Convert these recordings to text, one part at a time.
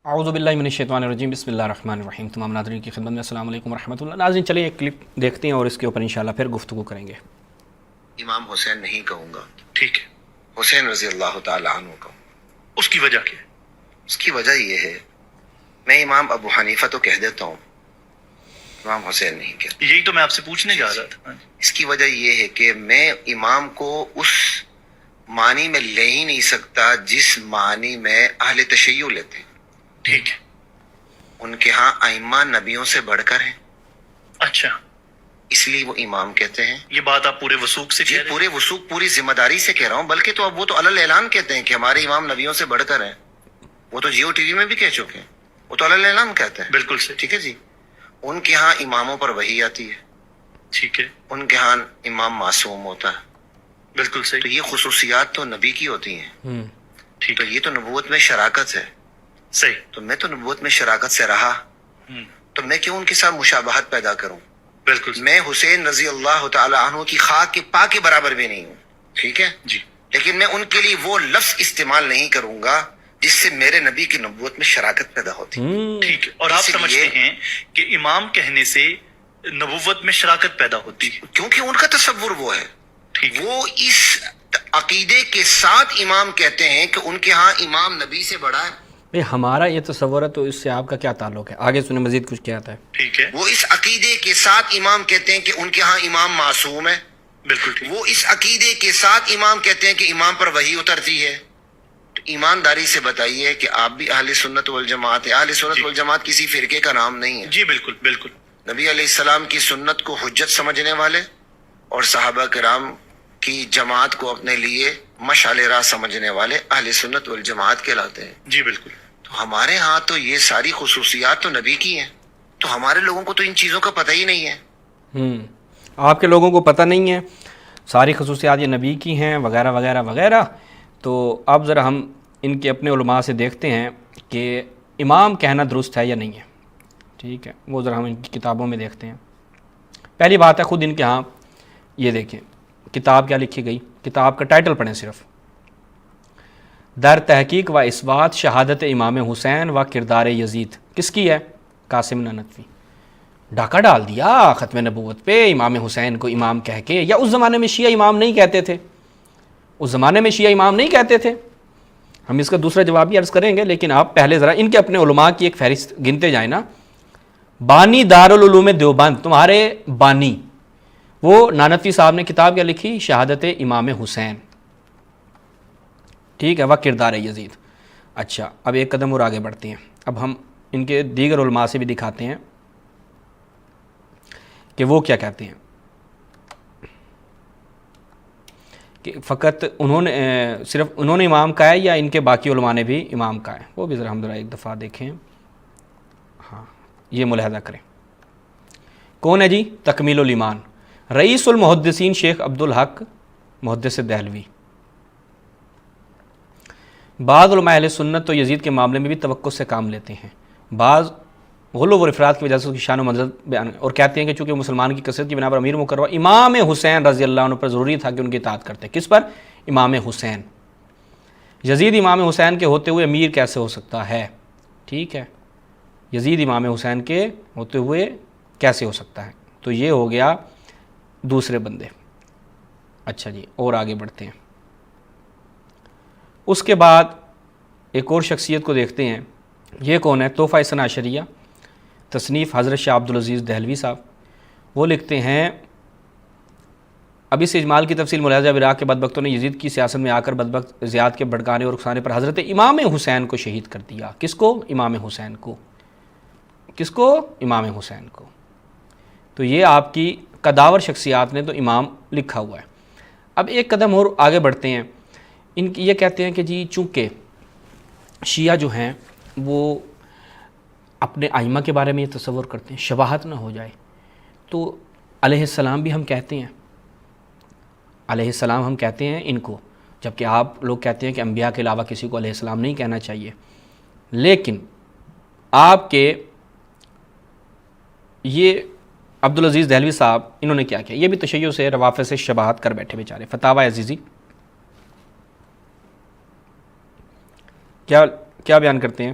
اعوذ باللہ من الشیطان الرجیم، بسم اللہ الرحمن الرحیم۔ تمام ناظرین کی خدمت میں السلام علیکم ورحمۃ اللہ۔ ناظرین چلیں ایک کلپ دیکھتے ہیں اور اس کے اوپر انشاءاللہ پھر گفتگو کریں گے۔ امام حسین نہیں کہوں گا، ٹھیک ہے، حسین رضی اللہ تعالی عنہ کہوں۔ اس کی وجہ کیا ہے؟ اس کی وجہ یہ ہے، میں امام ابو حنیفہ تو کہہ دیتا ہوں، امام حسین نہیں کہتا۔ یہی تو میں آپ سے پوچھنے جا رہا تھا۔ اس کی وجہ یہ ہے کہ میں امام کو اس معنی میں لے ہی نہیں سکتا جس معنی میں اہل تشیع لیتے ہیں۔ ٹھیک ہے، ان کے ہاں ائمہ نبیوں سے بڑھ کر ہیں، اچھا، اس لیے وہ امام کہتے ہیں۔ یہ بات آپ پورے وثوق سے جی کہہ رہے ہیں؟ پورے وثوق، پوری ذمہ داری سے کہہ رہا ہوں، بلکہ تو اب وہ تو علل اعلان کہتے ہیں کہ ہمارے امام نبیوں سے بڑھ کر ہیں۔ وہ تو جیو ٹی وی میں بھی کہہ چکے ہیں، وہ تو علل اعلان کہتے ہیں۔ بالکل صحیح، ٹھیک ہے جی، ان کے ہاں اماموں پر وحی آتی ہے، ٹھیک ہے، ان کے ہاں امام معصوم ہوتا ہے، بالکل تو صحیح، یہ خصوصیات تو نبی کی ہوتی ہیں، ٹھیک تو ہے، یہ تو نبوت میں شراکت ہے۔ صحیح، تو میں تو نبوت میں شراکت سے رہا، تو میں کیوں ان کے ساتھ مشابہت پیدا کروں؟ بالکل صحیح، میں حسین رضی اللہ تعالی عنہ کی خاک کے پا کے برابر بھی نہیں ہوں، ٹھیک ہے، جی، لیکن میں ان کے لیے وہ لفظ استعمال نہیں کروں گا جس سے میرے نبی کی نبوت میں شراکت پیدا ہوتی ہے۔ ٹھیک ہے۔ اور آپ اس لیے- سمجھتے ہیں کہ امام کہنے سے نبوت میں شراکت پیدا ہوتی ہے؟ کیونکہ ان کا تصور وہ ہے، ٹھیک ہے، وہ اس عقیدے کے ساتھ امام کہتے ہیں کہ ان کے ہاں امام نبی سے بڑا ہے۔ بھئی ہمارا یہ تصور ہے تو اس سے آپ کا کیا تعلق ہے؟ آگے سنیں مزید کچھ کیا آتا ہے۔ ٹھیک ہے، وہ اس عقیدے کے ساتھ امام کہتے ہیں کہ ان کے ہاں امام معصوم ہے۔ بالکل ٹھیک، وہ اس عقیدے کے ساتھ امام کہتے ہیں کہ امام پر وحی اترتی ہے۔ تو ایمانداری سے بتائیے کہ آپ بھی اہل سنت والجماعت ہیں۔ اہل سنت جی۔ والجماعت کسی فرقے کا نام نہیں ہے۔ جی بالکل بالکل، نبی علیہ السلام کی سنت کو حجت سمجھنے والے اور صحابہ کرام کی جماعت کو اپنے لیے مشعل راہ سمجھنے والے اہل سنت والجماعت کہلاتے ہیں۔ جی بالکل، تو ہمارے ہاں تو یہ ساری خصوصیات تو نبی کی ہیں، تو ہمارے لوگوں کو تو ان چیزوں کا پتہ ہی نہیں ہے۔ آپ کے لوگوں کو پتہ نہیں ہے، ساری خصوصیات یہ نبی کی ہیں وغیرہ وغیرہ وغیرہ۔ تو اب ذرا ہم ان کے اپنے علماء سے دیکھتے ہیں کہ امام کہنا درست ہے یا نہیں ہے، ٹھیک ہے، وہ ذرا ہم ان کی کتابوں میں دیکھتے ہیں۔ پہلی بات ہے خود ان کے ہاں یہ دیکھیں کتاب کیا لکھی گئی، کتاب کا ٹائٹل پڑھیں صرف، در تحقیق و اثبات شہادت امام حسین و کردار یزید۔ کس کی ہے؟ قاسم نانوتوی۔ ڈاکہ ڈال دیا ختم نبوت پہ امام حسین کو امام کہہ کے۔ یا اس زمانے میں شیعہ امام نہیں کہتے تھے، اس زمانے میں شیعہ امام نہیں کہتے تھے۔ ہم اس کا دوسرا جواب بھی عرض کریں گے، لیکن آپ پہلے ذرا ان کے اپنے علماء کی ایک فہرست گنتے جائیں نا۔ بانی دارالعلوم دیوبند، تمہارے بانی، وہ نانوتوی صاحب نے کتاب کیا لکھی؟ شہادت امام حسین، ٹھیک ہے، وہ کردار یزید۔ اچھا، اب ایک قدم اور آگے بڑھتے ہیں، اب ہم ان کے دیگر علماء سے بھی دکھاتے ہیں کہ وہ کیا کہتے ہیں، کہ فقط انہوں نے صرف انہوں نے امام کہا ہے یا ان کے باقی علماء نے بھی امام کہا ہے؟ وہ بھی ذرا ہم ذرا ایک دفعہ دیکھیں۔ ہاں، یہ ملاحظہ کریں، کون ہے جی؟ تکمیل الایمان، رئیس المحدثین شیخ عبدالحق محدث دہلوی۔ بعض علماء اہل سنت تو یزید کے معاملے میں بھی توقع سے کام لیتے ہیں، بعض غلو و افراد کی وجہ سے اس کی شان و منزلت بیان، اور کہتے ہیں کہ چونکہ مسلمان کی کثرت کی بنا پر امیر مقررہ امام حسین رضی اللہ عنہ پر ضروری تھا کہ ان کی اطاعت کرتے۔ کس پر؟ امام حسین۔ یزید امام حسین کے ہوتے ہوئے امیر کیسے ہو سکتا ہے؟ ٹھیک ہے، یزید امام حسین کے ہوتے ہوئے کیسے ہو سکتا ہے؟ تو یہ ہو گیا دوسرے بندے۔ اچھا جی، اور آگے بڑھتے ہیں۔ اس کے بعد ایک اور شخصیت کو دیکھتے ہیں، یہ کون ہے؟ تحفہ اثنا عشریہ، تصنیف حضرت شاہ عبدالعزیز دہلوی صاحب۔ وہ لکھتے ہیں، اب اس اجمال کی تفصیل ملاحظہ عراق کے بدبختوں نے یزید کی سیاست میں آ کر بدبخت زیاد کے بھڑکانے اور اکسانے پر حضرت امام حسین کو شہید کر دیا۔ کس کو؟ امام حسین کو۔ کس کو؟ امام حسین کو۔ تو یہ آپ کی قداور شخصیات نے تو امام لکھا ہوا ہے۔ اب ایک قدم اور آگے بڑھتے ہیں، ان کی یہ کہتے ہیں کہ جی چونکہ شیعہ جو ہیں وہ اپنے ائمہ کے بارے میں یہ تصور کرتے ہیں شباہت نہ ہو جائے، تو علیہ السلام بھی ہم کہتے ہیں، علیہ السلام ہم کہتے ہیں ان کو، جبکہ آپ لوگ کہتے ہیں کہ انبیاء کے علاوہ کسی کو علیہ السلام نہیں کہنا چاہیے۔ لیکن آپ کے یہ عبدالعزیز دہلوی صاحب انہوں نے کیا کیا؟ یہ بھی تشیع سے روافض سے شباہت کر بیٹھے بیچارے۔ فتاوی عزیزی کیا بیان کرتے ہیں؟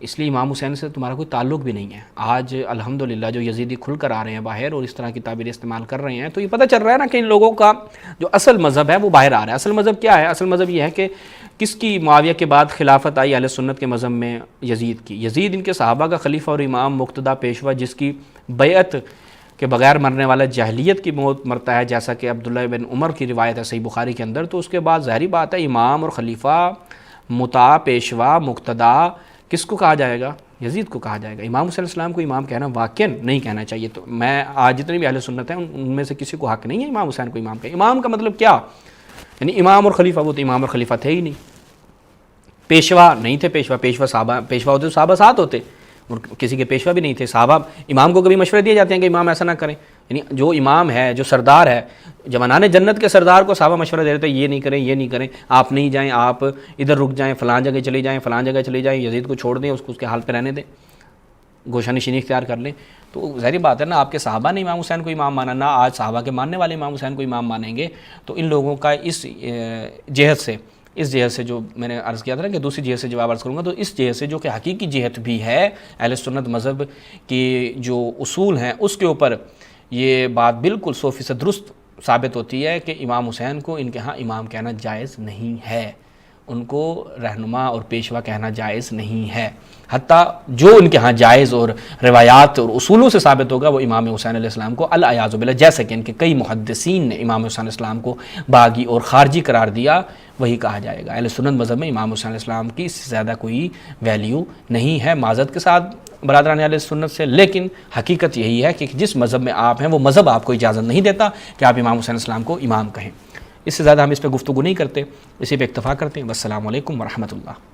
اس لیے امام حسین سے تمہارا کوئی تعلق بھی نہیں ہے۔ آج الحمدللہ جو یزیدی کھل کر آ رہے ہیں باہر اور اس طرح کی تعبیر استعمال کر رہے ہیں، تو یہ پتہ چل رہا ہے نا کہ ان لوگوں کا جو اصل مذہب ہے وہ باہر آ رہا ہے۔ اصل مذہب کیا ہے؟ اصل مذہب یہ ہے کہ کس کی معاویہ کے بعد خلافت آئی اہل سنت کے مذہب میں؟ یزید کی۔ یزید ان کے صحابہ کا خلیفہ اور امام مقتدیٰ پیشوا، جس کی بیعت کے بغیر مرنے والا جاہلیت کی موت مرتا ہے، جیسا کہ عبداللہ بن عمر کی روایت ہے صحیح بخاری کے اندر۔ تو اس کے بعد ظاہری بات ہے امام اور خلیفہ، مطاع، پیشوا، مقتدیٰ کس کو کہا جائے گا؟ یزید کو کہا جائے گا۔ امام حسین علیہ السلام کو امام کہنا واقعاً نہیں کہنا چاہیے۔ تو میں آج جتنے بھی اہل سنت ہیں ان میں سے کسی کو حق نہیں ہے امام حسین کو امام کہے۔ امام کا مطلب کیا؟ یعنی امام اور خلیفہ، وہ تو امام اور خلیفہ تھے ہی نہیں۔ پیشوا نہیں تھے، پیشوا صحابہ، پیشوا ہوتے تو صحابہ ساتھ ہوتے، اور کسی کے پیشوا بھی نہیں تھے صحابہ۔ امام کو کبھی مشورے دیے جاتے ہیں کہ امام ایسا نہ کریں؟ یعنی جو امام ہے، جو سردار ہے، جوانان جنت کے سردار کو صحابہ مشورہ دے رہے تھے یہ نہیں کریں، یہ نہیں کریں، آپ نہیں جائیں، آپ ادھر رک جائیں، فلاں جگہ چلے جائیں، فلاں جگہ چلے جائیں، یزید کو چھوڑ دیں، اس کو اس کے حال پہ رہنے دیں، گوشہ نشینی اختیار کر لیں۔ تو ظاہری بات ہے نا، آپ کے صحابہ نے امام حسین کو امام مانا، نہ آج صحابہ کے ماننے والے امام حسین کو امام مانیں گے۔ تو ان لوگوں کا اس جہت سے جو میں نے عرض کیا تھا نا کہ دوسری جہت سے جواب عرض کروں گا، تو اس جہت سے جو کہ حقیقی جہت بھی ہے اہل سنت مذہب کی جو اصول ہیں اس کے اوپر یہ بات بالکل 100% درست ثابت ہوتی ہے کہ امام حسین کو ان کے ہاں امام کہنا جائز نہیں ہے، ان کو رہنما اور پیشوا کہنا جائز نہیں ہے۔ حتیٰ جو ان کے ہاں جائز اور روایات اور اصولوں سے ثابت ہوگا وہ امام حسین علیہ السلام کو العیاذ باللہ، جیسے کہ ان کے کئی محدثین نے امام حسین علیہ السلام کو باغی اور خارجی قرار دیا، وہی کہا جائے گا۔ اہل سنت مذہب میں امام حسین علیہ السلام کی اس سے زیادہ کوئی ویلیو نہیں ہے، معذرت کے ساتھ برادران اہل سنت سے، لیکن حقیقت یہی ہے کہ جس مذہب میں آپ ہیں وہ مذہب آپ کو اجازت نہیں دیتا کہ آپ امام حسین علیہ السلام کو امام کہیں۔ اس سے زیادہ ہم اس پہ گفتگو نہیں کرتے، اسی پہ اکتفا کرتے ہیں۔ والسلام علیکم ورحمۃ اللہ۔